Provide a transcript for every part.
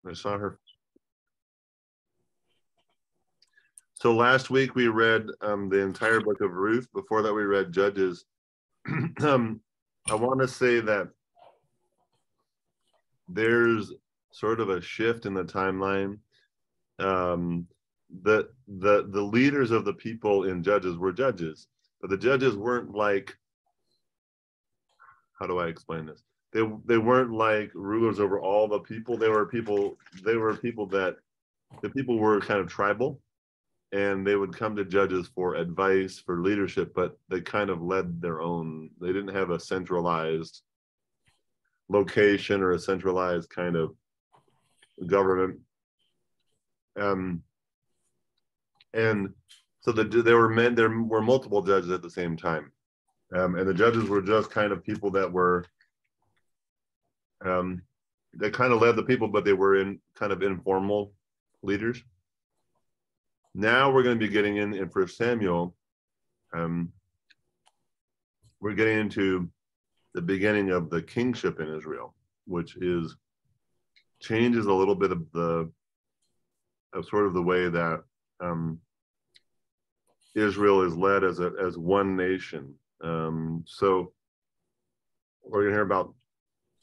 I saw her. So last week we read the entire book of Ruth. Before that we read Judges. I want to say that there's sort of a shift in the timeline. The leaders of the people in Judges were judges, but the judges weren't like, how do I explain this? They weren't like rulers over all the people. They were people that the people were kind of tribal, and they would come to judges for advice, for leadership, but they kind of led their own. They didn't have a centralized location or a centralized kind of government. And so there were multiple judges at the same time. And the judges were just kind of people that were, they kind of led the people, but they were in kind of informal leaders. Now we're going to be getting in 1 Samuel. We're getting into the beginning of the kingship in Israel, which changes a little bit of sort of the way that Israel is led as one nation. So we're going to hear about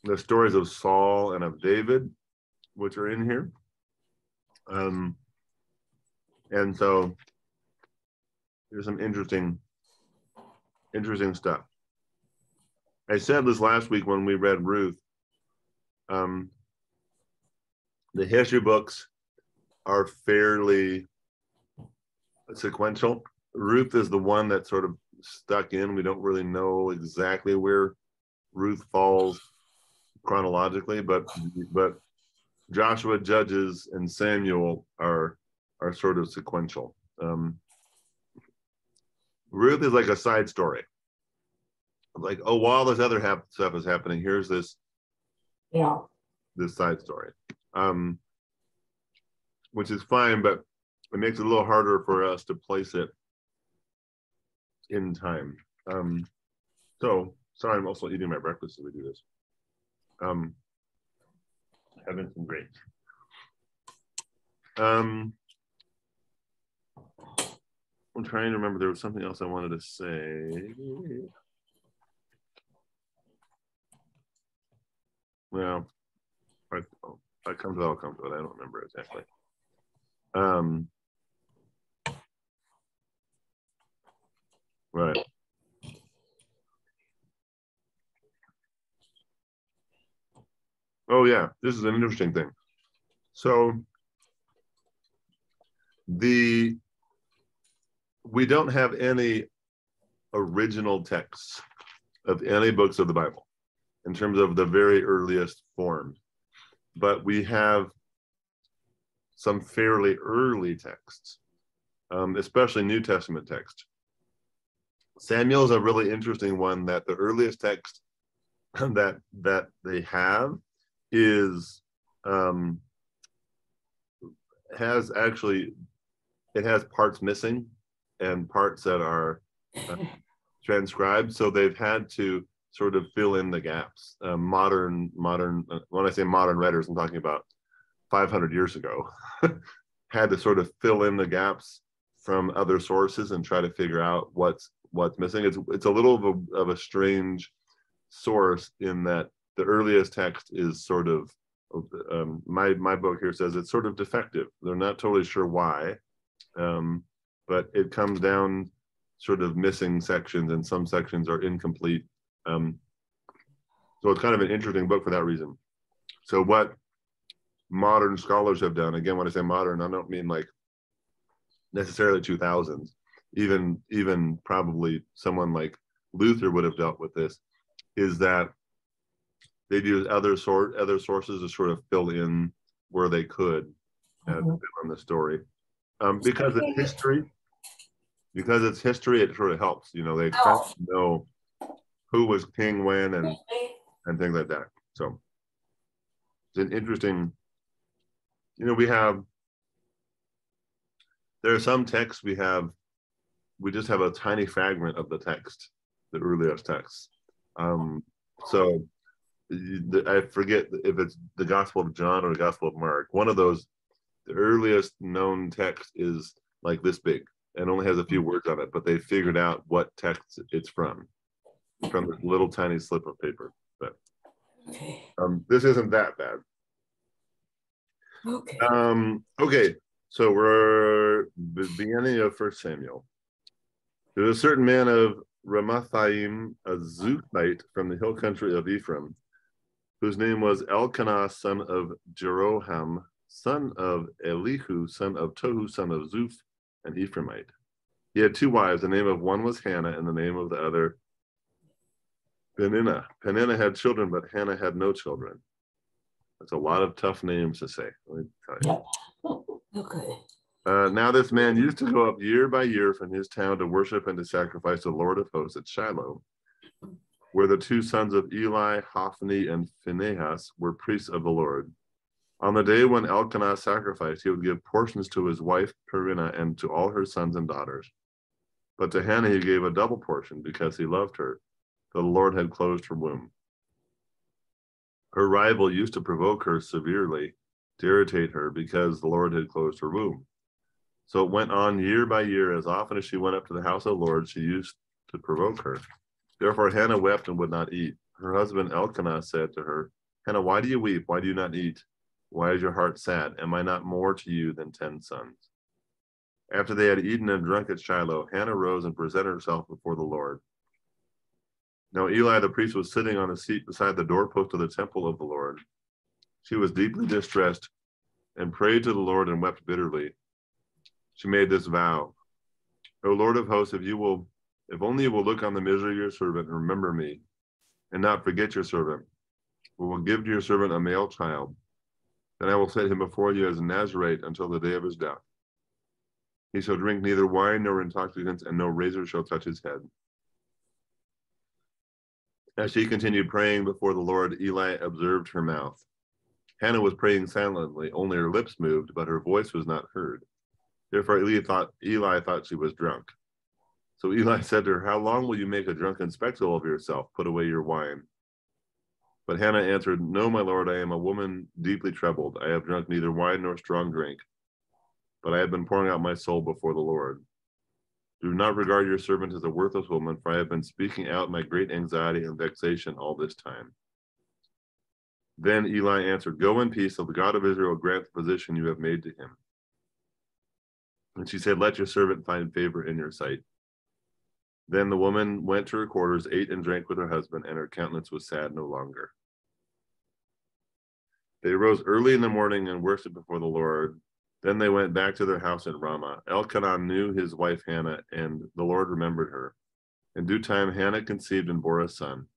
the stories of Saul and of David, which are in here. And so there's some interesting stuff. I said this last week when we read Ruth. The history books are fairly sequential. Ruth is the one that sort of stuck in. We don't really know exactly where Ruth falls chronologically, but Joshua, Judges, and Samuel are sort of sequential. Ruth is like a side story. Like, oh, while this other stuff is happening, here's this side story, which is fine, but it makes it a little harder for us to place it in time. So sorry, I'm also eating my breakfast as we do this. Having some grapes. I'm trying to remember, there was something else I wanted to say. Well, if I come to it, I'll come to it. I don't remember exactly. Right. Oh yeah, this is an interesting thing. So we don't have any original texts of any books of the Bible in terms of the very earliest form, but we have some fairly early texts, especially New Testament text. Samuel is a really interesting one, that the earliest text that they have is has parts missing and parts that are transcribed, so they've had to sort of fill in the gaps. Modern when I say modern writers, I'm talking about 500 years ago, had to sort of fill in the gaps from other sources and try to figure out what's missing. It's a little of a strange source in that the earliest text is sort of, my book here says it's sort of defective. They're not totally sure why, but it comes down sort of missing sections, and some sections are incomplete. So it's kind of an interesting book for that reason. So what modern scholars have done, again, when I say modern, I don't mean like necessarily 2000s, even probably someone like Luther would have dealt with this, is that they'd use other sources to sort of fill in where they could on the story. Because it's history, it sort of helps. You know, they kind of know who was king when and things like that. So it's an interesting, you know, there are some texts we just have a tiny fragment of the text, the earliest text. So I forget if it's the Gospel of John or the Gospel of Mark. One of those, the earliest known text is like this big and only has a few words on it, but they figured out what text it's from this little tiny slip of paper. But this isn't that bad. Okay, so we're beginning of 1 Samuel. There's a certain man of Ramathaim, a Zuthite from the hill country of Ephraim, whose name was Elkanah, son of Jeroham, son of Elihu, son of Tohu, son of Zuph, an Ephraimite. He had two wives. The name of one was Hannah, and the name of the other Peninnah. Peninnah had children, but Hannah had no children. That's a lot of tough names to say, let me tell you. Yeah. Okay. Now this man used to go up year by year from his town to worship and to sacrifice to the Lord of hosts at Shiloh, where the two sons of Eli, Hophni, and Phinehas were priests of the Lord. On the day when Elkanah sacrificed, he would give portions to his wife Peninnah and to all her sons and daughters. But to Hannah he gave a double portion because he loved her, though the Lord had closed her womb. Her rival used to provoke her severely to irritate her because the Lord had closed her womb. So it went on year by year. As often as she went up to the house of the Lord, she used to provoke her. Therefore Hannah wept and would not eat. Her husband Elkanah said to her, Hannah, why do you weep? Why do you not eat? Why is your heart sad? Am I not more to you than 10 sons? After they had eaten and drunk at Shiloh, Hannah rose and presented herself before the Lord. Now Eli the priest was sitting on a seat beside the doorpost of the temple of the Lord. She was deeply distressed and prayed to the Lord and wept bitterly. She made this vow, O Lord of hosts, if only you will look on the misery of your servant and remember me, and not forget your servant, we will give to your servant a male child. Then I will set him before you as a Nazarite until the day of his death. He shall drink neither wine nor intoxicants, and no razor shall touch his head. As she continued praying before the Lord, Eli observed her mouth. Hannah was praying silently, only her lips moved, but her voice was not heard. Therefore Eli thought she was drunk. So Eli said to her, How long will you make a drunken spectacle of yourself? Put away your wine. But Hannah answered, No, my lord, I am a woman deeply troubled. I have drunk neither wine nor strong drink, but I have been pouring out my soul before the Lord. Do not regard your servant as a worthless woman, for I have been speaking out my great anxiety and vexation all this time. Then Eli answered, Go in peace, so the God of Israel grant the position you have made to him. And she said, Let your servant find favor in your sight. Then the woman went to her quarters, ate and drank with her husband, and her countenance was sad no longer. They rose early in the morning and worshipped before the Lord. Then they went back to their house at Ramah. Elkanah knew his wife Hannah, and the Lord remembered her. In due time, Hannah conceived and bore a son.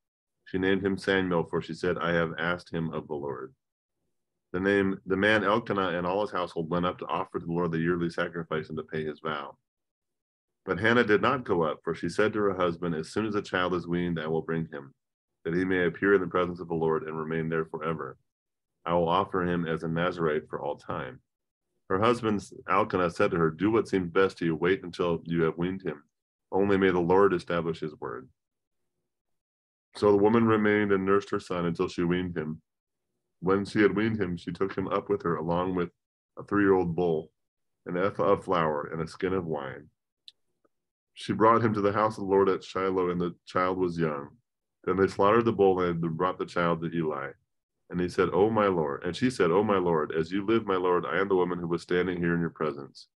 She named him Samuel, for she said, I have asked him of the Lord. The man Elkanah and all his household went up to offer to the Lord the yearly sacrifice and to pay his vow. But Hannah did not go up, for she said to her husband, As soon as the child is weaned, I will bring him, that he may appear in the presence of the Lord and remain there forever. I will offer him as a Nazarite for all time. Her husband Elkanah said to her, Do what seems best to you. Wait until you have weaned him. Only may the Lord establish his word. So the woman remained and nursed her son until she weaned him. When she had weaned him, she took him up with her, along with a 3-year-old bull, an ephah of flour, and a skin of wine. She brought him to the house of the Lord at Shiloh, and the child was young. Then they slaughtered the bull and brought the child to Eli. And he said, O my Lord. And she said, O my Lord, as you live, my Lord, I am the woman who was standing here in your presence,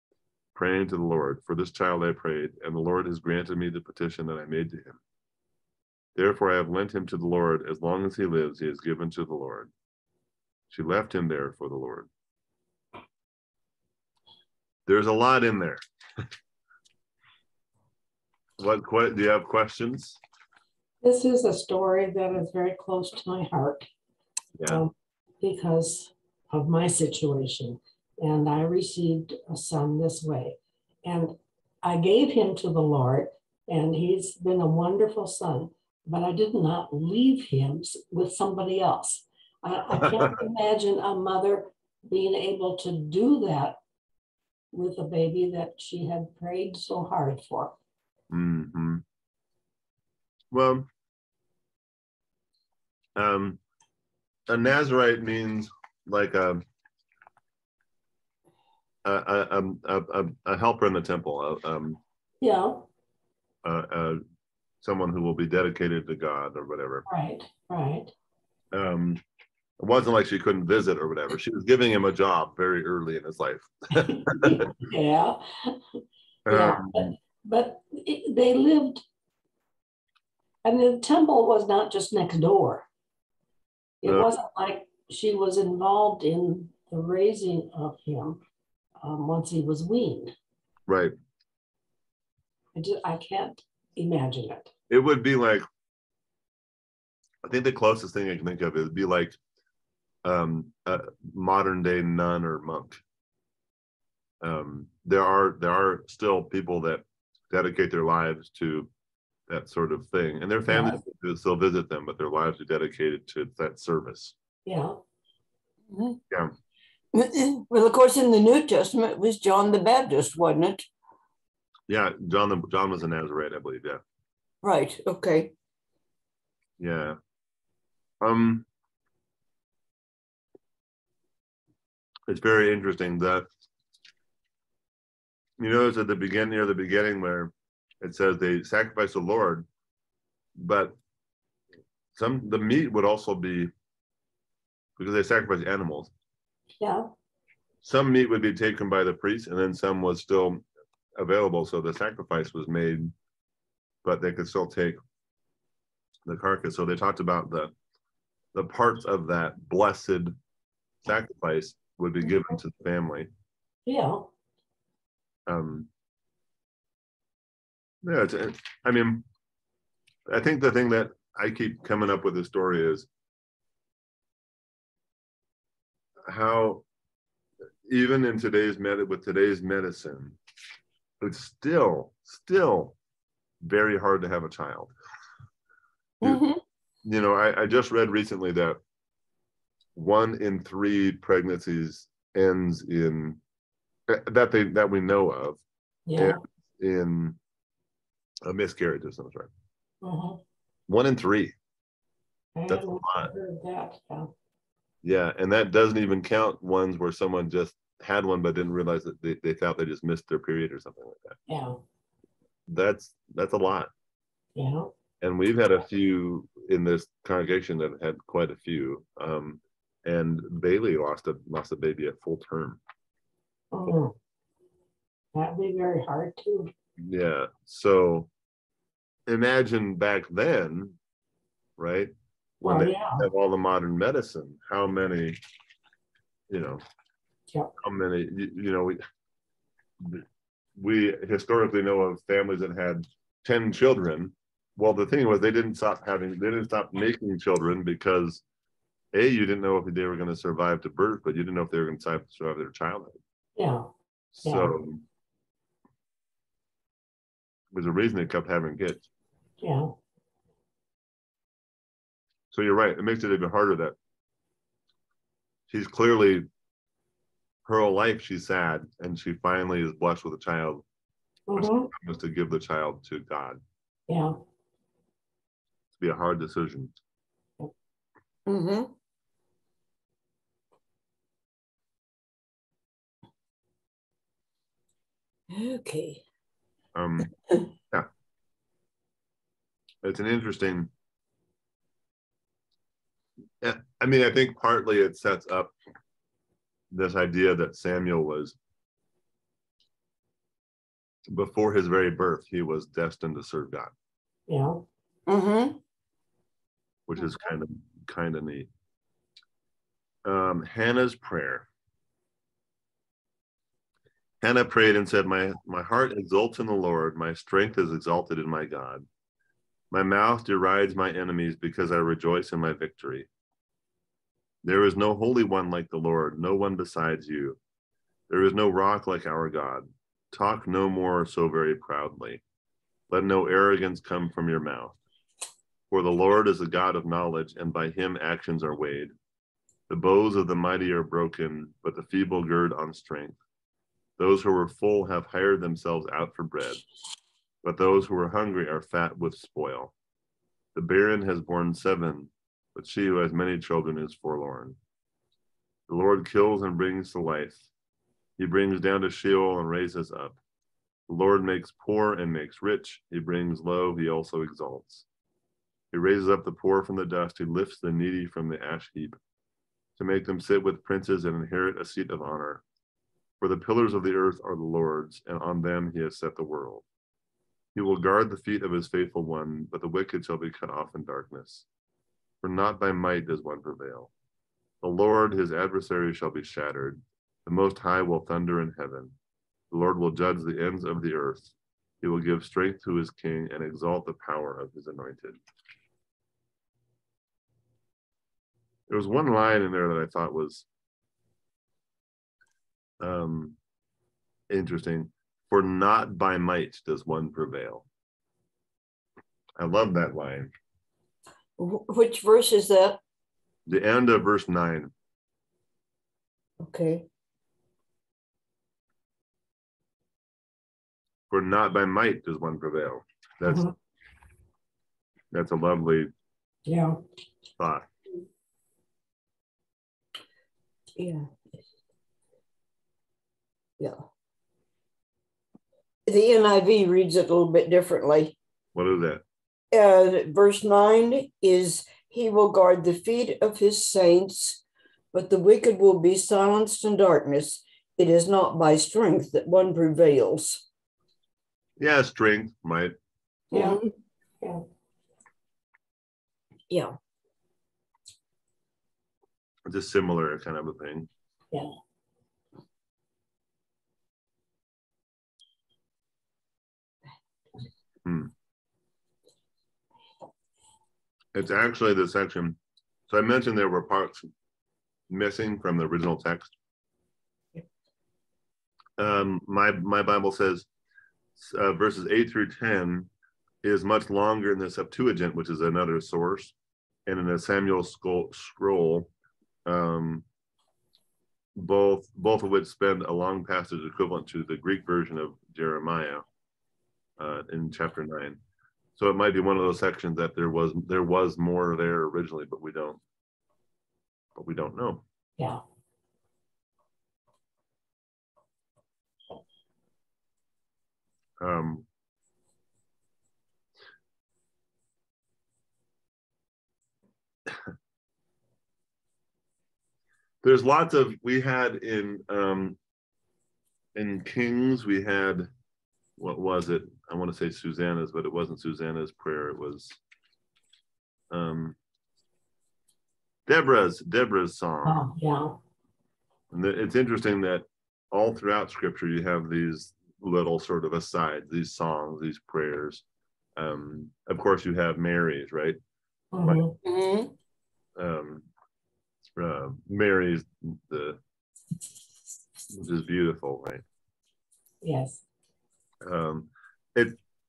praying to the Lord. For this child I prayed, and the Lord has granted me the petition that I made to him. Therefore I have lent him to the Lord. As long as he lives, he is given to the Lord. She left him there for the Lord. There's a lot in there. Do you have questions? This is a story that is very close to my heart. Yeah. Because of my situation. And I received a son this way. And I gave him to the Lord, and he's been a wonderful son, but I did not leave him with somebody else. I can't imagine a mother being able to do that with a baby that she had prayed so hard for. Mm-hmm. Well, A Nazarite means like a helper in the temple, Yeah, someone who will be dedicated to God or whatever. right, right. It wasn't like she couldn't visit or whatever. She was giving him a job very early in his life. Yeah, yeah. But they lived, and the temple was not just next door. It wasn't like she was involved in the raising of him once he was weaned. Right. I can't imagine it. It would be like, I think the closest thing I can think of is be like a modern day nun or monk. There are still people that dedicate their lives to that sort of thing, and their families still visit them, but their lives are dedicated to that service. Yeah. Mm-hmm. Yeah. Well, of course, in the New Testament, it was John the Baptist, wasn't it? Yeah, John was a Nazarite, I believe. Yeah. Right. Okay. Yeah. It's very interesting that you notice at the beginning, near the beginning, where it says they sacrifice the Lord, but the meat would also be, because they sacrifice animals. Yeah. Some meat would be taken by the priest, and then some was still available. So the sacrifice was made, but they could still take the carcass. So they talked about the parts of that blessed sacrifice would be given to the family. Yeah. Yeah, I mean, I think the thing that I keep coming up with the story is how even in today's medicine, it's still very hard to have a child. Mm-hmm. You know, I just read recently that 1 in 3 pregnancies ends in that we know of, in a miscarriage of some sort. 1 in 3. That's a lot. Yeah, and that doesn't even count ones where someone just had one but didn't realize that they thought they just missed their period or something like that. Yeah. That's a lot. Yeah. And we've had a few in this congregation that had quite a few. And Bailey lost a baby at full term. Oh, that'd be very hard too. Yeah. So imagine back then, right? When they have all the modern medicine, how many, how many, we historically know of families that had 10 children. Well, the thing was they didn't stop making children because you didn't know if they were going to survive to birth, but you didn't know if they were going to survive their childhood. Yeah. So there's a reason they kept having kids. Yeah. So you're right. It makes it even harder that she's clearly, her whole life she's sad, and she finally is blessed with a child. Was to give the child to God. Yeah. To be a hard decision. Mm-hmm. Okay. Yeah. It's an interesting. I mean, I think partly it sets up this idea that Samuel was, before his very birth, he was destined to serve God. Yeah. Mm-hmm. Which is kind of neat. Hannah's prayer. Hannah prayed and said, my heart exults in the Lord, my strength is exalted in my God. My mouth derides my enemies because I rejoice in my victory. There is no holy one like the Lord, no one besides you. There is no rock like our God. Talk no more so very proudly. Let no arrogance come from your mouth. For the Lord is a God of knowledge, and by him actions are weighed. The bows of the mighty are broken, but the feeble gird on strength. Those who were full have hired themselves out for bread, but those who are hungry are fat with spoil. The barren has borne 7, but she who has many children is forlorn. The Lord kills and brings to life. He brings down to Sheol and raises up. The Lord makes poor and makes rich. He brings low, he also exalts. He raises up the poor from the dust. He lifts the needy from the ash heap, to make them sit with princes and inherit a seat of honor. For the pillars of the earth are the Lord's, and on them he has set the world. He will guard the feet of his faithful one, but the wicked shall be cut off in darkness. For not by might does one prevail. The Lord, his adversary, shall be shattered. The Most High will thunder in heaven. The Lord will judge the ends of the earth. He will give strength to his king and exalt the power of his anointed. There was one line in there that I thought was interesting. For not by might does one prevail. I love that line. Which verse is that? The end of verse 9. Okay. For not by might does one prevail. That's a lovely thought. Yeah. Yeah. The NIV reads it a little bit differently. What is that? Verse 9 is, he will guard the feet of his saints, but the wicked will be silenced in darkness. It is not by strength that one prevails. Yeah, strength, might. Yeah. Yeah. Yeah. It's a similar kind of a thing. Yeah. It's actually the section. So I mentioned there were parts missing from the original text. My Bible says verses 8 through 10 is much longer in the Septuagint, which is another source, and in the Samuel scroll, both of which spend a long passage equivalent to the Greek version of Jeremiah in chapter 9. So it might be one of those sections that there was more there originally, but we don't know. Yeah. There's lots of, we had in Kings, we had, what was it? I want to say Susanna's, but it wasn't Susanna's prayer. It was Deborah's song. Oh, yeah. And it's interesting that all throughout Scripture you have these little sort of asides, these songs, these prayers. Of course, you have Mary's, right? Mm-hmm. Mary's which is beautiful, right? Yes.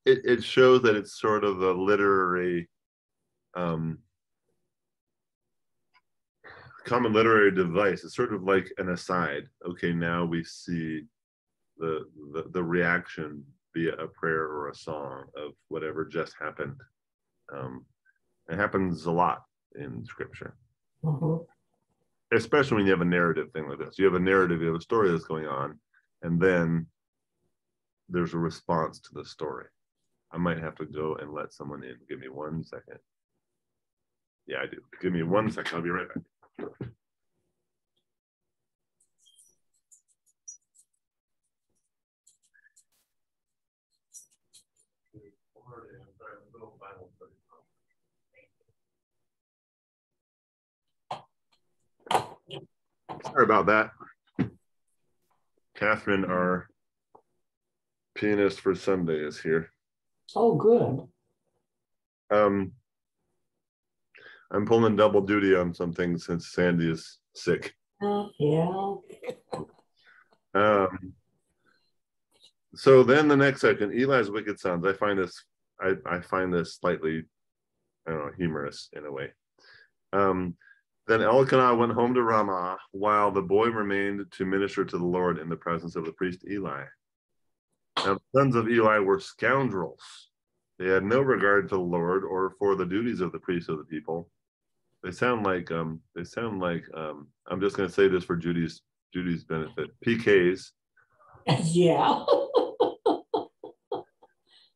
It shows that it's sort of a literary common literary device. It's sort of like an aside. Okay, now we see the reaction via a prayer or a song of whatever just happened. It happens a lot in Scripture. Mm-hmm. Especially when you have a narrative thing like this. You have a narrative, you have a story that's going on, and then there's a response to the story. I might have to go and let someone in. Give me 1 second. Yeah, I do. Give me 1 second. I'll be right back. Sorry about that. Catherine, our pianist for Sunday, is here. Oh, good. I'm pulling double duty on something since Sandy is sick. Yeah. So then the next section, Eli's wicked sons. I find this slightly, I don't know, humorous in a way. Then Elkanah went home to Ramah, while the boy remained to minister to the Lord in the presence of the priest Eli. Now the sons of Eli were scoundrels. They had no regard to the Lord or for the duties of the priests of the people. They sound like I'm just going to say this for Judy's benefit. PKs, Yeah.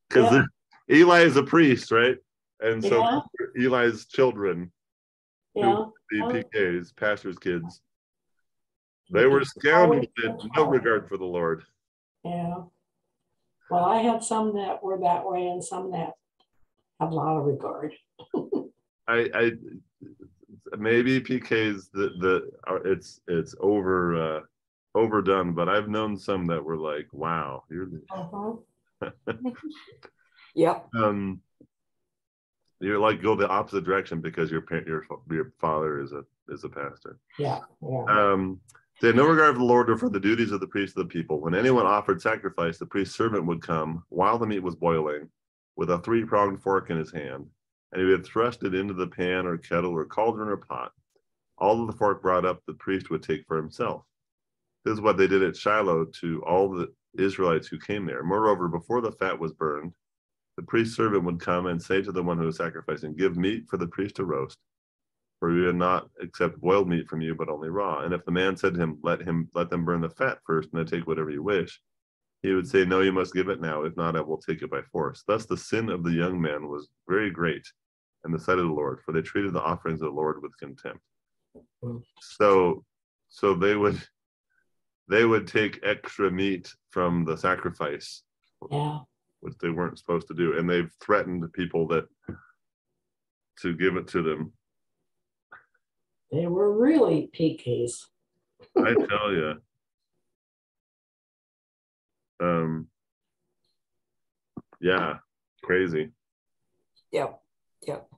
because Yeah. Eli is a priest, right? And so Yeah. Eli's children, who Yeah. the PKs, pastors' kids, they You were can always scoundrels with no tell. regard for the Lord. Yeah. Well, I had some that were that way and some that have a lot of regard. I maybe PKs it's overdone, but I've known some that were like, wow, Uh-huh. Yep. You're like go the opposite direction because your father is a pastor. Yeah. Yeah. They had no regard for the Lord or for the duties of the priest of the people. When anyone offered sacrifice, the priest's servant would come while the meat was boiling with a three-pronged fork in his hand, and he would thrust it into the pan or kettle or cauldron or pot. All of the fork brought up, the priest would take for himself. This is what they did at Shiloh to all the Israelites who came there. Moreover, before the fat was burned, the priest's servant would come and say to the one who was sacrificing, give meat for the priest to roast, for we would not accept boiled meat from you, but only raw. And if the man said to him, let them burn the fat first, and then take whatever you wish, he would say, no, you must give it now. If not, I will take it by force. Thus the sin of the young man was very great in the sight of the Lord, for they treated the offerings of the Lord with contempt. So they would take extra meat from the sacrifice, Yeah. which they weren't supposed to do, and they've threatened people to give it to them. They were really PKs. I tell you. Yeah, crazy. Yep. Yep.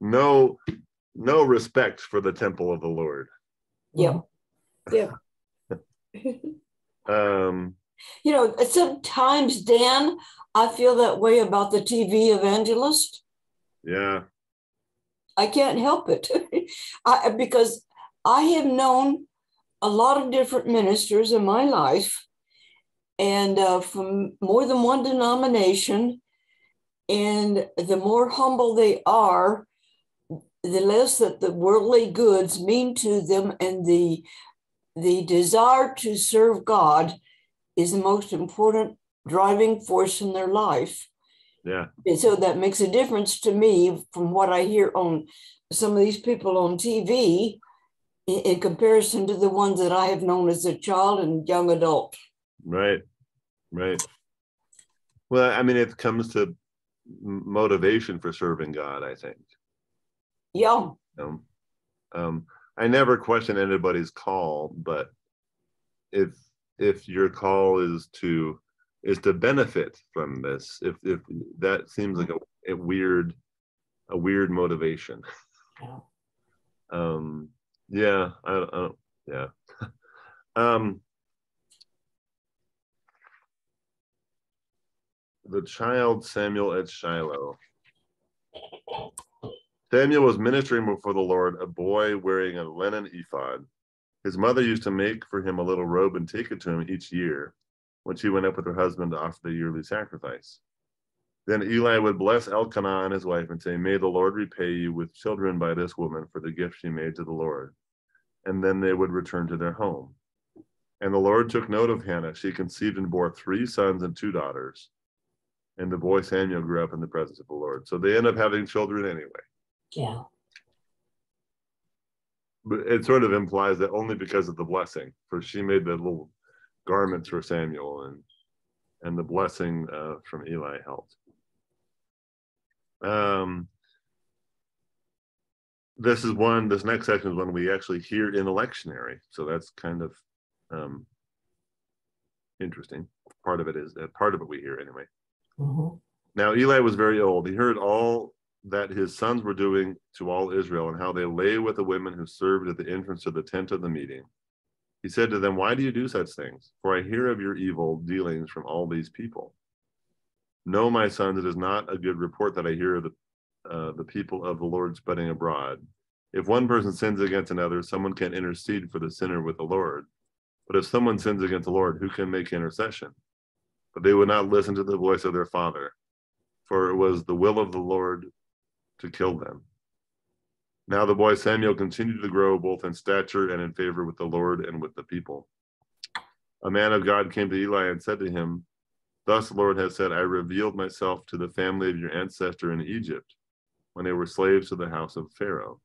No respect for the temple of the Lord. Yep. Yep. Sometimes, Dan, I feel that way about the TV evangelist. Yeah. I can't help it. Because I have known a lot of different ministers in my life, and from more than one denomination. And the more humble they are, the less that the worldly goods mean to them, and the desire to serve God is the most important driving force in their life. Yeah. And so that makes a difference to me from what I hear on some of these people on TV in comparison to the ones that I have known as a child and young adult. Right. Well, I mean, it comes to motivation for serving God, I think. Yeah. I never question anybody's call, but if your call is to benefit from this, if that seems like a weird motivation. Yeah. Yeah. The child Samuel at Shiloh. Samuel was ministering before the Lord, a boy wearing a linen ephod. His mother used to make for him a little robe and take it to him each year when she went up with her husband to offer the yearly sacrifice. Then Eli would bless Elkanah and his wife and say, may the Lord repay you with children by this woman for the gift she made to the Lord. And then they would return to their home. And the Lord took note of Hannah. She conceived and bore 3 sons and 2 daughters. And the boy Samuel grew up in the presence of the Lord. So they end up having children anyway. Yeah. But it sort of implies that only because of the blessing, for she made the little garments for Samuel, and the blessing from Eli helped. This next section is one we actually hear in a lectionary, so that's kind of interesting. Part of it we hear anyway. Mm-hmm. Now Eli was very old. He heard all that his sons were doing to all Israel, and how they lay with the women who served at the entrance of the tent of the meeting. He said to them, why do you do such things? For I hear of your evil dealings from all these people. No, my sons, it is not a good report that I hear of the people of the Lord spreading abroad. If one person sins against another, someone can intercede for the sinner with the Lord. But if someone sins against the Lord, who can make intercession? But they would not listen to the voice of their father. for it was the will of the Lord to kill them. Now the boy Samuel continued to grow both in stature and in favor with the Lord and with the people. A man of God came to Eli and said to him, "Thus the Lord has said, I revealed myself to the family of your ancestor in Egypt, when they were slaves to the house of Pharaoh.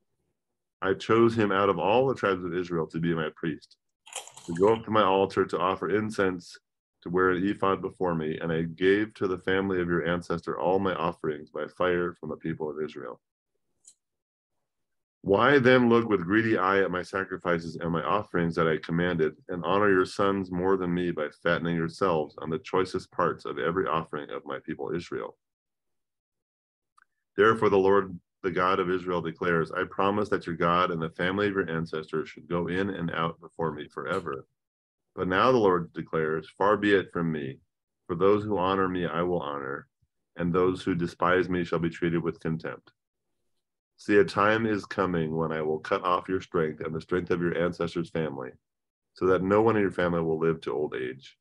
I chose him out of all the tribes of Israel to be my priest, to go up to my altar to offer incense, to wear an ephod before me, and I gave to the family of your ancestor all my offerings by fire from the people of Israel. Why then look with greedy eye at my sacrifices and my offerings that I commanded, and honor your sons more than me by fattening yourselves on the choicest parts of every offering of my people Israel? Therefore the Lord, the God of Israel, declares, I promise that your God and the family of your ancestors should go in and out before me forever. But now the Lord declares, far be it from me, for those who honor me I will honor, and those who despise me shall be treated with contempt. See, a time is coming when I will cut off your strength and the strength of your ancestors' family, so that no one in your family will live to old age.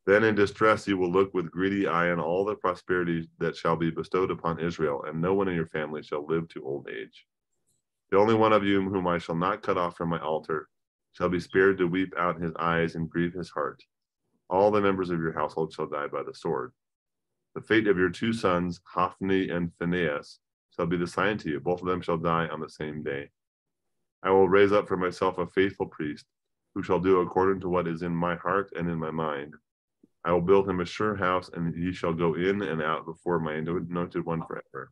Then in distress you will look with greedy eye on all the prosperity that shall be bestowed upon Israel, and no one in your family shall live to old age. The only one of you whom I shall not cut off from my altar shall be spared to weep out his eyes and grieve his heart. All the members of your household shall die by the sword. The fate of your two sons, Hophni and Phinehas, shall be the sign to you. Both of them shall die on the same day. I will raise up for myself a faithful priest, who shall do according to what is in my heart and in my mind. I will build him a sure house, and he shall go in and out before my anointed one forever.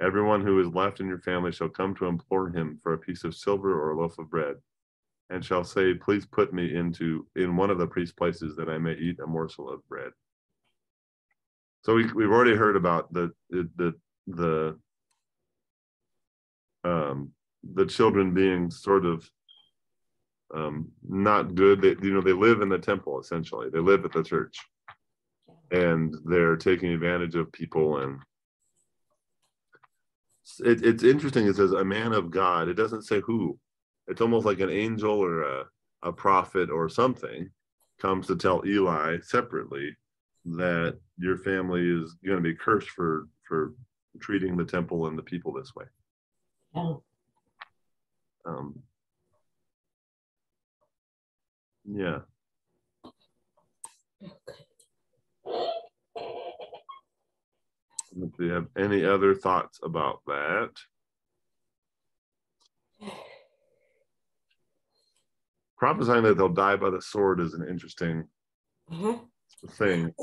Everyone who is left in your family shall come to implore him for a piece of silver or a loaf of bread, and shall say, please put me in one of the priest's places, that I may eat a morsel of bread. So we've already heard about the children being sort of not good. They live in the temple, essentially. They live at the church, and they're taking advantage of people. And it's interesting. It says a man of God. It doesn't say who. It's almost like an angel or a prophet or something comes to tell Eli separately that your family is going to be cursed for treating the temple and the people this way. Yeah. Yeah. Do you have any other thoughts about that? Prophesying that they'll die by the sword is an interesting thing.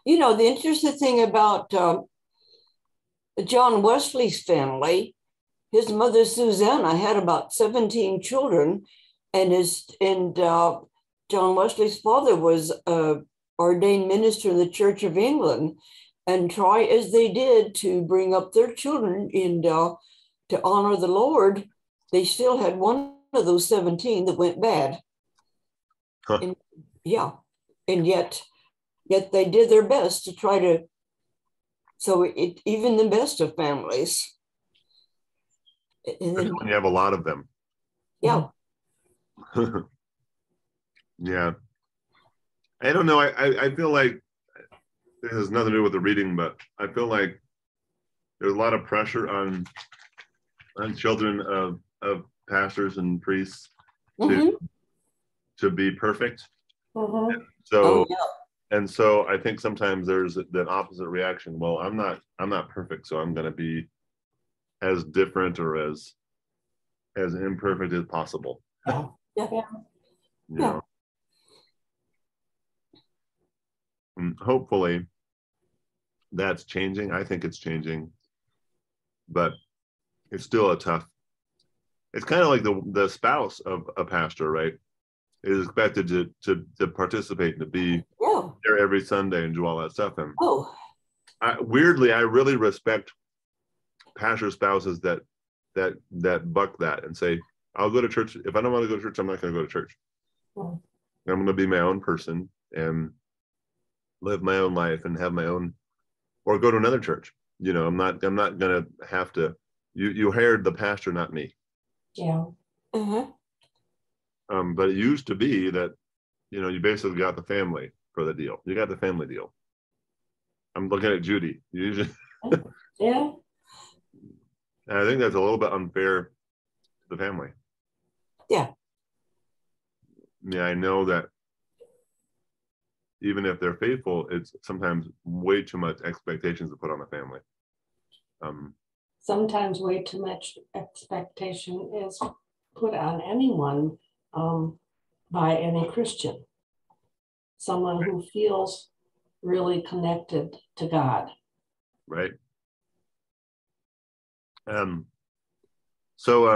You know, the interesting thing about John Wesley's family, his mother Susanna had about 17 children, and John Wesley's father was an ordained minister in the Church of England, and try as they did to bring up their children and to honor the Lord, they still had one of those 17 that went bad. Huh. And, yeah, and yet they did their best to try to. So even the best of families. And then, when you have a lot of them. Yeah. Yeah. I don't know. I feel like this has nothing to do with the reading, but I feel like there's a lot of pressure on children of pastors and priests to be perfect. Mm-hmm. So and so I think sometimes there's the opposite reaction. Well, I'm not perfect, so I'm going to be as different or as imperfect as possible. Yeah. Yeah. You know? And hopefully that's changing. I think it's changing, but it's still a tough. It's kind of like the spouse of a pastor, right? Is expected to participate and to be there every Sunday and do all that stuff. And weirdly, I really respect pastor spouses that buck that and say, I'll go to church. If I don't want to go to church, I'm not going to go to church. I'm going to be my own person and live my own life and have my own, or go to another church. You know, I'm not going to have to. You hired the pastor, not me. Yeah. But it used to be that, you know, you basically got the family for the deal. You got the family deal. I'm looking at Judy. Usually, Yeah. and I think that's a little bit unfair to the family. Yeah. Yeah, I know that even if they're faithful, it's sometimes way too much expectations to put on the family. Sometimes way too much expectation is put on anyone by any Christian, someone who feels really connected to God. Right. So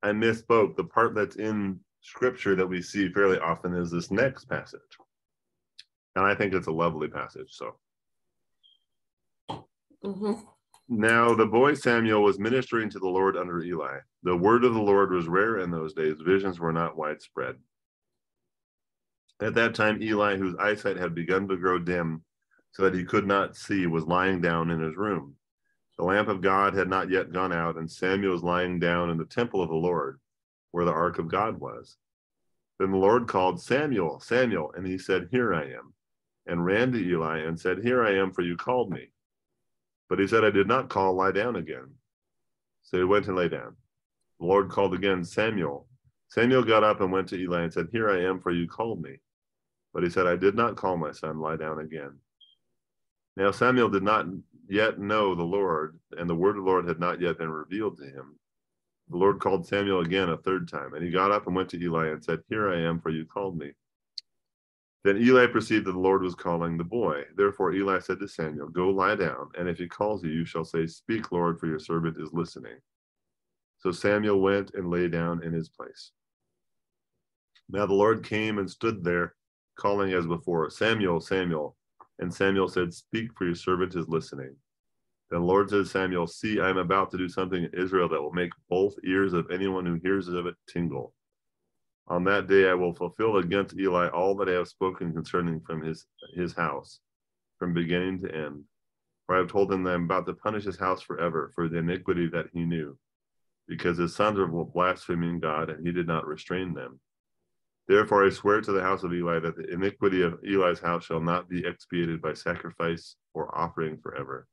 I misspoke. The part that's in scripture that we see fairly often is this next passage. And I think it's a lovely passage. So now the boy Samuel was ministering to the Lord under Eli. The word of the Lord was rare in those days. Visions were not widespread. At that time, Eli, whose eyesight had begun to grow dim so that he could not see, was lying down in his room. The lamp of God had not yet gone out, and Samuel was lying down in the temple of the Lord, where the ark of God was. Then the Lord called, Samuel, Samuel, and he said, Here I am, and ran to Eli and said, Here I am, for you called me. But he said, I did not call, lie down again. So he went and lay down. The Lord called again, Samuel. Samuel got up and went to Eli and said, Here I am, for you called me. But he said, I did not call, my son, lie down again. Now Samuel did not yet know the Lord, and the word of the Lord had not yet been revealed to him. The Lord called Samuel again a third time, and he got up and went to Eli and said, Here I am, for you called me. Then Eli perceived that the Lord was calling the boy. Therefore Eli said to Samuel, Go lie down, and if he calls you, you shall say, Speak, Lord, for your servant is listening. So Samuel went and lay down in his place. Now the Lord came and stood there, calling as before, Samuel, Samuel. And Samuel said, Speak, for your servant is listening. Then the Lord said to Samuel, See, I am about to do something in Israel that will make both ears of anyone who hears of it tingle. On that day I will fulfill against Eli all that I have spoken concerning from his house, from beginning to end. For I have told him that I am about to punish his house forever for the iniquity that he knew, because his sons were blaspheming God, and he did not restrain them. Therefore I swear to the house of Eli that the iniquity of Eli's house shall not be expiated by sacrifice or offering forever.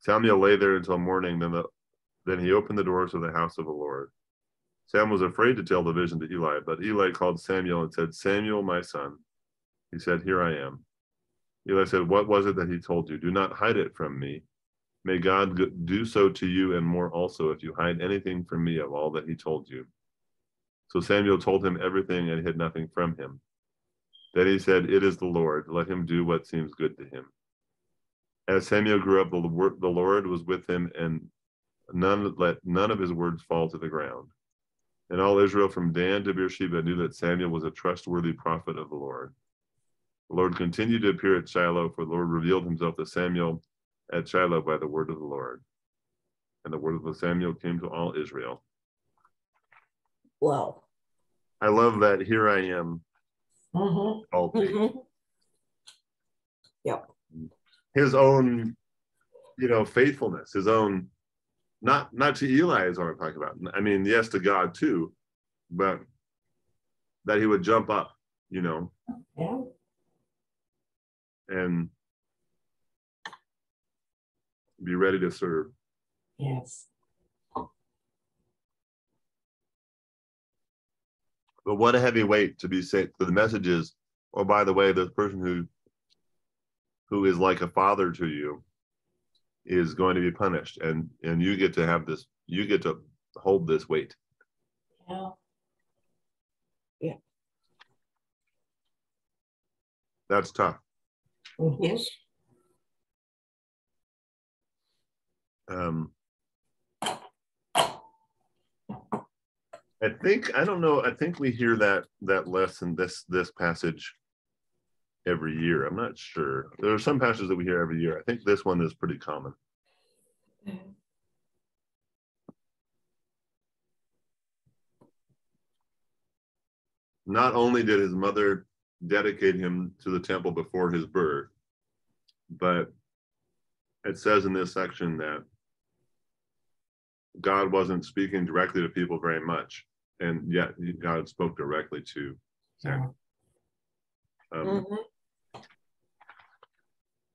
Samuel lay there until morning, then he opened the doors of the house of the Lord. Samuel was afraid to tell the vision to Eli, but Eli called Samuel and said, Samuel, my son. He said, Here I am. Eli said, What was it that he told you? Do not hide it from me. May God do so to you and more also if you hide anything from me of all that he told you. So Samuel told him everything and hid nothing from him. Then he said, It is the Lord. Let him do what seems good to him. As Samuel grew up, the Lord was with him, and let none of his words fall to the ground. And all Israel from Dan to Beersheba knew that Samuel was a trustworthy prophet of the Lord. The Lord continued to appear at Shiloh, for the Lord revealed himself to Samuel at Shiloh by the word of the Lord. And the word of Samuel came to all Israel. Wow. I love that. Here I am. Called me. Yep. His own, faithfulness, his own, not to Eli is what I'm talking about. I mean, yes, to God too, but that he would jump up, Yeah. and be ready to serve. Yes. But what a heavy weight to be said. The message is, oh, by the way, the person who is like a father to you is going to be punished, and you get to have this. You get to hold this weight. Yeah. Yeah. That's tough. Yes. I don't know. I think we hear that lesson, this passage every year. I'm not sure. There are some passages that we hear every year. I think this one is pretty common. Not only did his mother dedicate him to the temple before his birth, but it says in this section that God wasn't speaking directly to people very much, and yet God spoke directly to Samuel.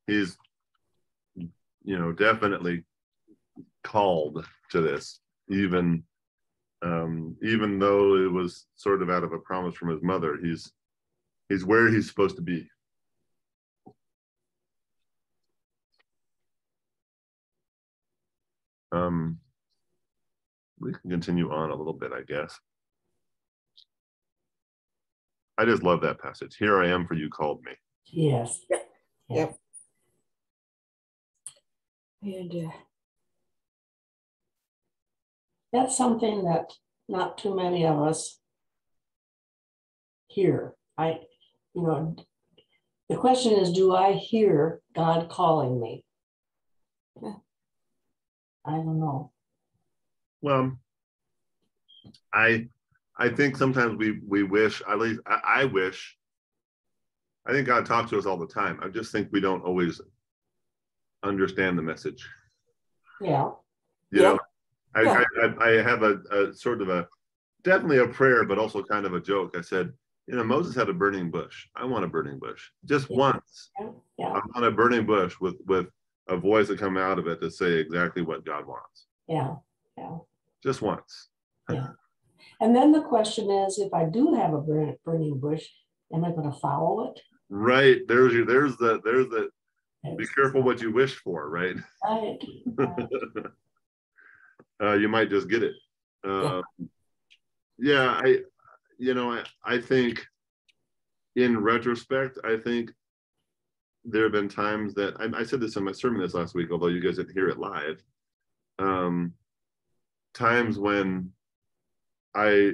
he's, definitely called to this, even though it was sort of out of a promise from his mother. He's where he's supposed to be. We can continue on a little bit, I guess. I just love that passage. Here I am, for you called me. Yes. Yep. And that's something that not too many of us hear. The question is, do I hear God calling me? I don't know. Well, I think sometimes we wish, at least I wish, I think God talks to us all the time. I just think we don't always understand the message. Yeah. I have a sort of definitely a prayer, but also kind of a joke. I said, Moses had a burning bush. I want a burning bush. Just once. Yeah. I want a burning bush with a voice that come out of it to say exactly what God wants. Yeah. Just once. Yeah. And then the question is, if I do have a burning bush, am I going to follow it? Right. There's the be careful what you wish for, right? Right. You might just get it. I think in retrospect, I think there have been times that I said this in my sermon this last week, although you guys didn't hear it live. Times when I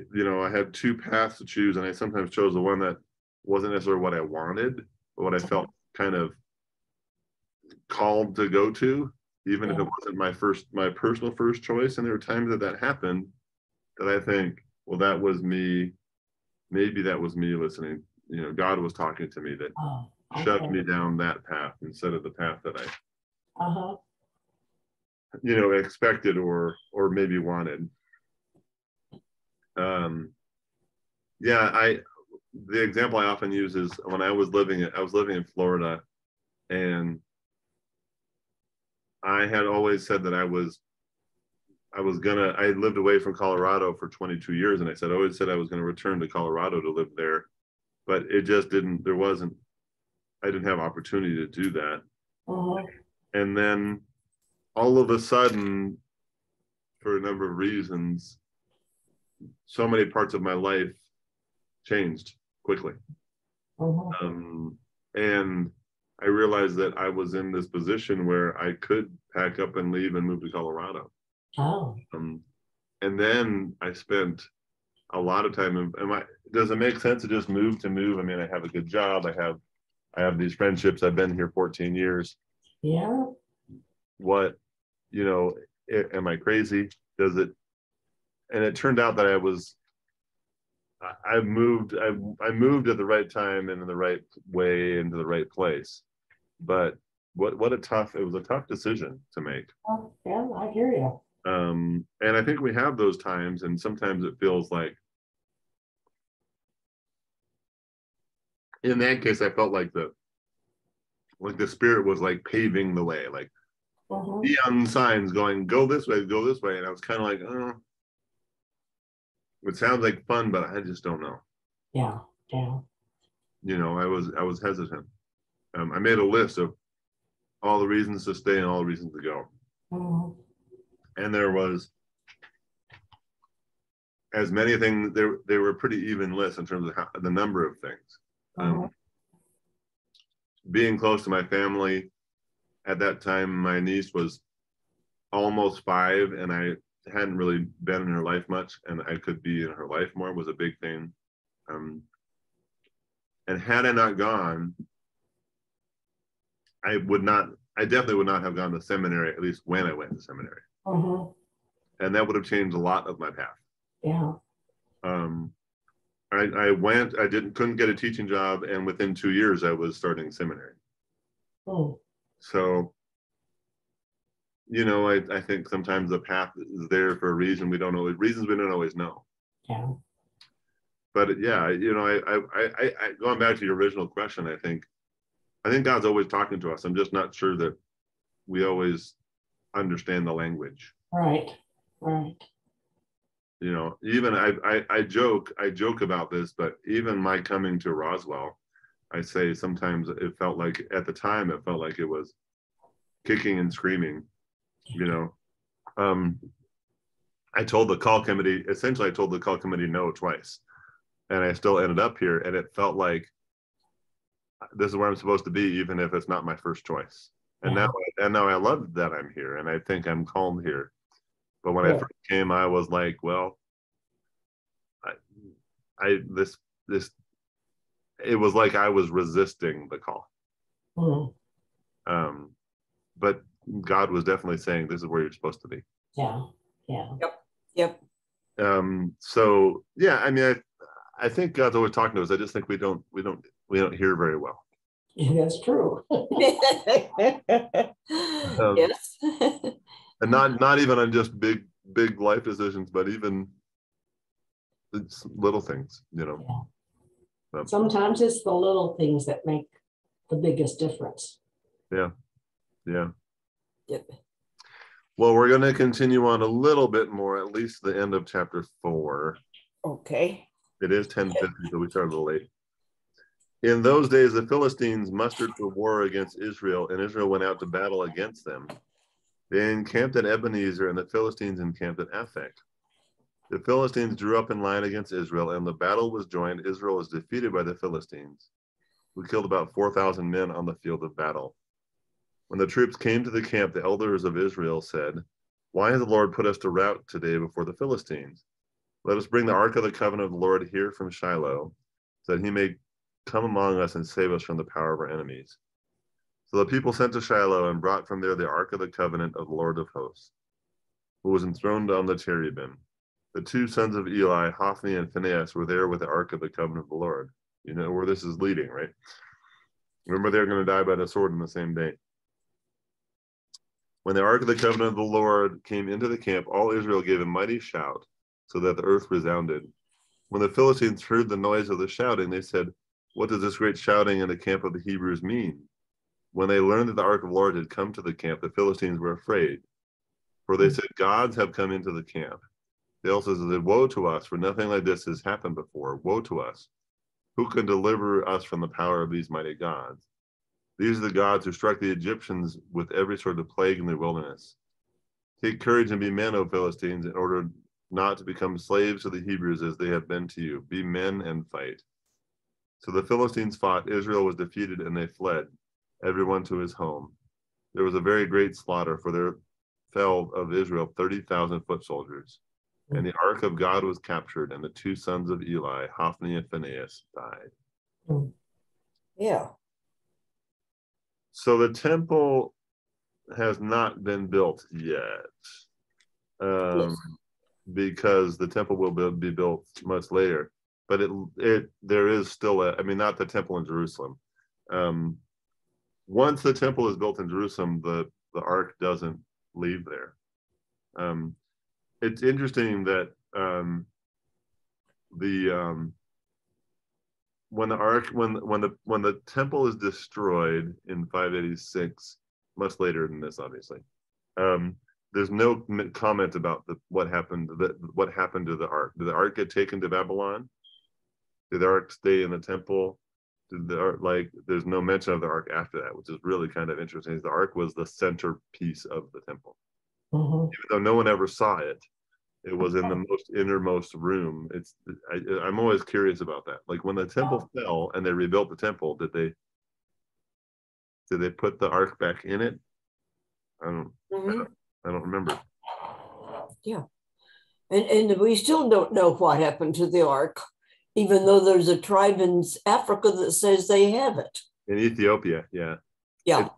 had two paths to choose, and I sometimes chose the one that wasn't necessarily what I wanted, but what I felt kind of called to go to, even if it wasn't my personal first choice. And there were times that happened that I think, well, that was me. Maybe that was me listening. God was talking to me that shoved me down that path instead of the path that I expected or maybe wanted. The example I often use is when I was living in Florida, and I had always said that I lived away from Colorado for 22 years, and I always said I was going to return to Colorado to live there, but it just didn't, I didn't have opportunity to do that. And then all of a sudden, for a number of reasons, so many parts of my life changed quickly. And I realized that I was in this position where I could pack up and leave and move to Colorado. And then I spent a lot of time does it make sense to just move? I mean, I have a good job. I have these friendships. I've been here 14 years. Yeah. What, am I crazy? Does it? And it turned out that I moved at the right time and in the right way into the right place. But it was a tough decision to make. Yeah, I hear you. And I think we have those times, and sometimes it feels like, in that case, I felt like the Spirit was like paving the way, like neon signs going, go this way, and I was kind of like, oh, it sounds like fun, but I just don't know. Yeah. I was hesitant. I made a list of all the reasons to stay and all the reasons to go. And there was as many things. They were a pretty even list in terms of the number of things. Being close to my family. At that time, my niece was almost 5, and I hadn't really been in her life much, and I could be in her life more was a big thing. And had I not gone, I definitely would not have gone to seminary, at least when I went to seminary. And that would have changed a lot of my path. Yeah. I couldn't get a teaching job, and within 2 years I was starting seminary. So, I think sometimes the path is there for a reason we don't always know. Yeah. But yeah, I going back to your original question, I think I think God's always talking to us. I'm just not sure that we always understand the language. Right. Right. You know, even I joke about this, but even my coming to Roswell, I say sometimes it felt like at the time it felt like it was kicking and screaming. You know, I told the call committee no twice, and I still ended up here, and it felt like this is where I'm supposed to be, even if it's not my first choice. And now I love that I'm here, and I think I'm called here. But when I first came, I was like, well, this it was like I was resisting the call. But God was definitely saying, this is where you're supposed to be. Yeah. Yep. So yeah, I mean, I think God's always talking to us. I just think we don't hear very well. Yeah, that's true. Yes. And not even on just big life decisions, but even it's little things, you know. Yeah. Sometimes it's the little things that make the biggest difference. Yeah. Yep. Well, we're going to continue on a little bit more, at least the end of chapter 4. Okay. It is 10:50, so we started a little late. In those days, the Philistines mustered for war against Israel, and Israel went out to battle against them. They encamped at Ebenezer, and the Philistines encamped at Aphek. The Philistines drew up in line against Israel, and the battle was joined. Israel was defeated by the Philistines, who killed about 4,000 men on the field of battle. When the troops came to the camp, the elders of Israel said, "Why has the Lord put us to rout today before the Philistines? Let us bring the ark of the covenant of the Lord here from Shiloh, so that he may come among us and save us from the power of our enemies." So the people sent to Shiloh and brought from there the ark of the covenant of the Lord of hosts, who was enthroned on the cherubim. The two sons of Eli, Hophni and Phinehas, were there with the ark of the covenant of the Lord. You know where this is leading, right? Remember, they're going to die by the sword in the same day. When the ark of the covenant of the Lord came into the camp, all Israel gave a mighty shout, so that the earth resounded. When the Philistines heard the noise of the shouting, they said, "What does this great shouting in the camp of the Hebrews mean?" When they learned that the ark of the Lord had come to the camp, the Philistines were afraid, for they said, "Gods have come into the camp." They also said, "Woe to us, for nothing like this has happened before. Woe to us. Who can deliver us from the power of these mighty gods? These are the gods who struck the Egyptians with every sort of plague in the wilderness. Take courage and be men, O Philistines, in order not to become slaves to the Hebrews as they have been to you. Be men and fight." So the Philistines fought. Israel was defeated, and they fled, everyone to his home. There was a very great slaughter, for there fell of Israel 30,000 foot soldiers. And the ark of God was captured, and the two sons of Eli, Hophni and Phinehas, died. Yeah. So the temple has not been built yet, Yes. because the temple will be built much later. But there is still not the temple in Jerusalem. Once the temple is built in Jerusalem, the ark doesn't leave there. It's interesting that when the temple is destroyed in 586, much later than this, obviously, there's no comment about what happened to the ark. Did the ark get taken to Babylon? Did the ark stay in the temple? Did the ark, there's no mention of the ark after that, which is really kind of interesting. The ark was the centerpiece of the temple. Even though no one ever saw it, it was in the most innermost room. I'm always curious about that. Like when the temple fell and they rebuilt the temple, did they put the ark back in it? I don't remember. Yeah. And we still don't know what happened to the ark, even though there's a tribe in Africa that says they have it. In Ethiopia, yeah. Yeah.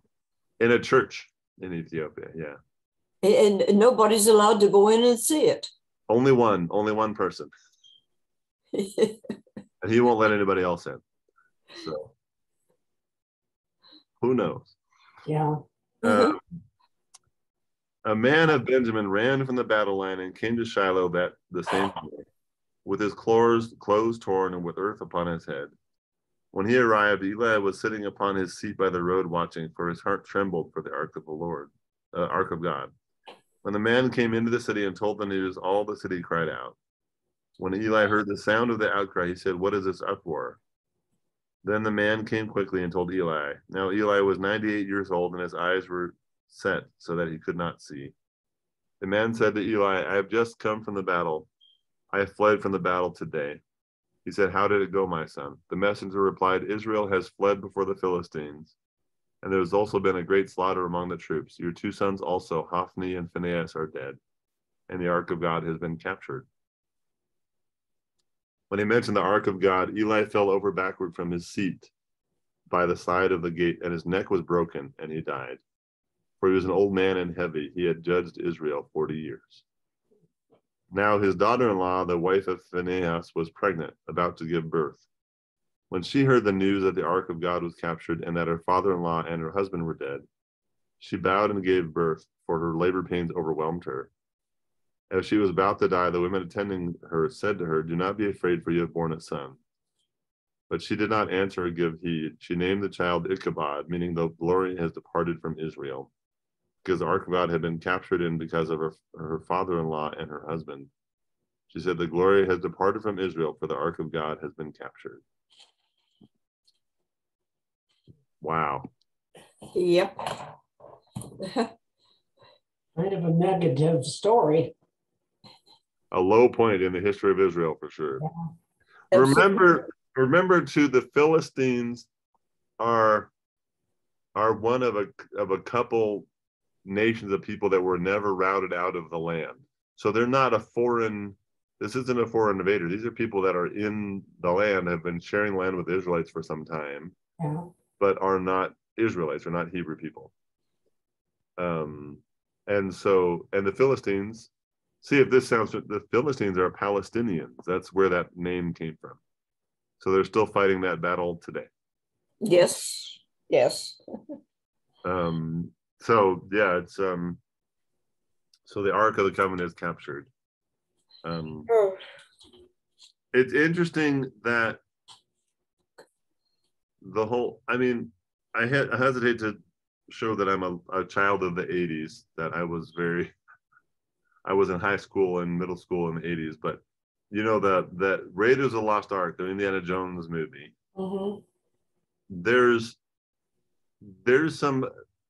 In a church in Ethiopia, yeah. And nobody's allowed to go in and see it. Only one person. And he won't let anybody else in. So who knows? Yeah. A man of Benjamin ran from the battle line and came to Shiloh the same day, with his clothes torn and with earth upon his head. When he arrived, Eli was sitting upon his seat by the road watching, for his heart trembled for the ark of the Lord, ark of God. When the man came into the city and told the news, all the city cried out. When Eli heard the sound of the outcry, he said, "What is this uproar?" Then the man came quickly and told Eli. Now Eli was 98 years old, and his eyes were set so that he could not see. The man said to Eli, "I have just come from the battle. I have fled from the battle today." He said, "How did it go, my son?" The messenger replied, "Israel has fled before the Philistines, and there has also been a great slaughter among the troops. Your two sons also, Hophni and Phinehas, are dead, and the ark of God has been captured." When he mentioned the ark of God, Eli fell over backward from his seat by the side of the gate, and his neck was broken, and he died. For he was an old man and heavy. He had judged Israel 40 years. Now his daughter-in-law, the wife of Phinehas, was pregnant, about to give birth. When she heard the news that the ark of God was captured and that her father-in-law and her husband were dead, she bowed and gave birth, for her labor pains overwhelmed her. As she was about to die, the women attending her said to her, "Do not be afraid, for you have borne a son." But she did not answer or give heed. She named the child Ichabod, meaning the glory has departed from Israel, because the ark of God had been captured and because of her father-in-law and her husband. She said, "The glory has departed from Israel, for the ark of God has been captured." Wow. Yep. Kind of a negative story. A low point in the history of Israel, for sure. Yeah. Remember too, the Philistines are one of a couple nations of people that were never routed out of the land. So they're not this isn't a foreign invader. These are people that are in the land, have been sharing land with the Israelites for some time, Yeah. but are not Israelites, are not Hebrew people. And the Philistines, see if this sounds, the Philistines are Palestinians. That's where that name came from. So they're still fighting that battle today. Yes. Yes. So yeah, it's so the Ark of the Covenant is captured. It's interesting that the whole, I mean, I hesitate to show that I'm a child of the 80s, that I was in high school and middle school in the 80s, but you know, that Raiders of the Lost Ark, the Indiana Jones movie, there's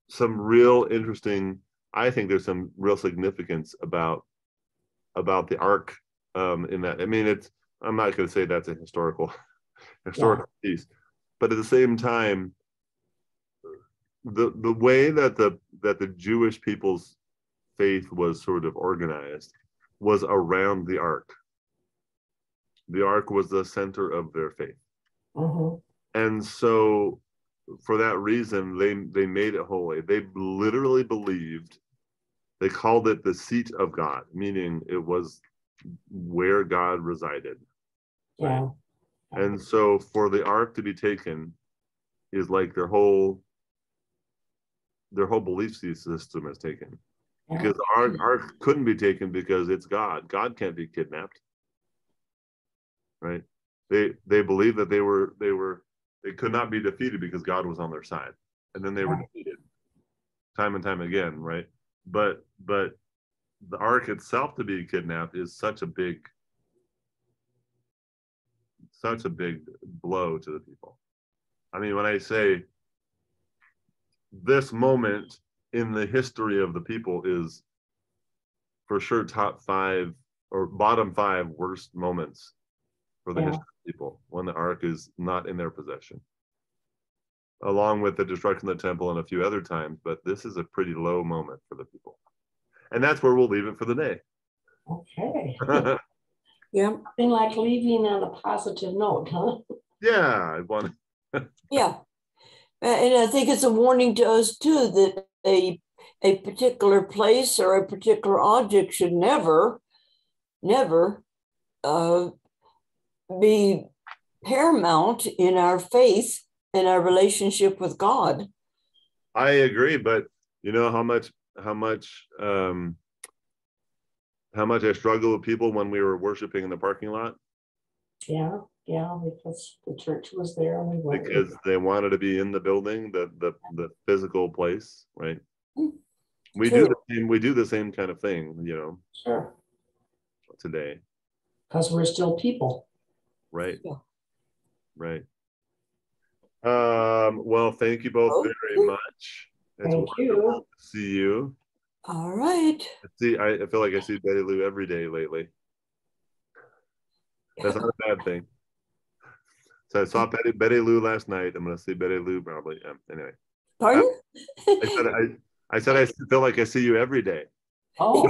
some real interesting, I think there's some real significance about the Ark in that. I mean, I'm not going to say that's a historical piece, but at the same time, the way that the Jewish people's faith was sort of organized was around the Ark. The Ark was the center of their faith, and so for that reason, they made it holy. They literally believed. They called it the seat of God, meaning it was where God resided. Yeah. And so for the ark to be taken is like their whole belief system is taken. Because the ark couldn't be taken because it's God. God can't be kidnapped. Right? They believed that they could not be defeated because God was on their side. And then they were defeated time and time again, right? But the ark itself to be kidnapped is such a big blow to the people. I mean, when I say this moment in the history of the people is for sure top 5 or bottom 5 worst moments for the history of people, when the ark is not in their possession, along with the destruction of the temple and a few other times. But this is a pretty low moment for the people. And that's where we'll leave it for the day. Okay. Yeah. Something like leaving on a positive note, huh? Yeah, I want. Yeah. And I think it's a warning to us too that a particular place or a particular object should never be paramount in our faith and our relationship with God. I agree, but you know how much I struggled with people when we were worshiping in the parking lot. Yeah. Yeah, because the church was there and we went. Because they wanted to be in the building, the physical place, right? We True. do the same kind of thing, you know, Sure. today. Because we're still people. Right. Yeah. Right. Well, thank you both very much. It's Thank you. wonderful to see you. All right. I feel like I see Betty Lou every day lately. That's not a bad thing. So I saw Betty Lou last night. I'm gonna see Betty Lou probably. Anyway. Pardon? I said I feel like I see you every day. Oh.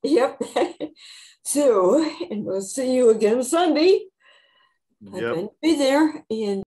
Yep. So, and we'll see you again Sunday. Yep. I'm going to be there. And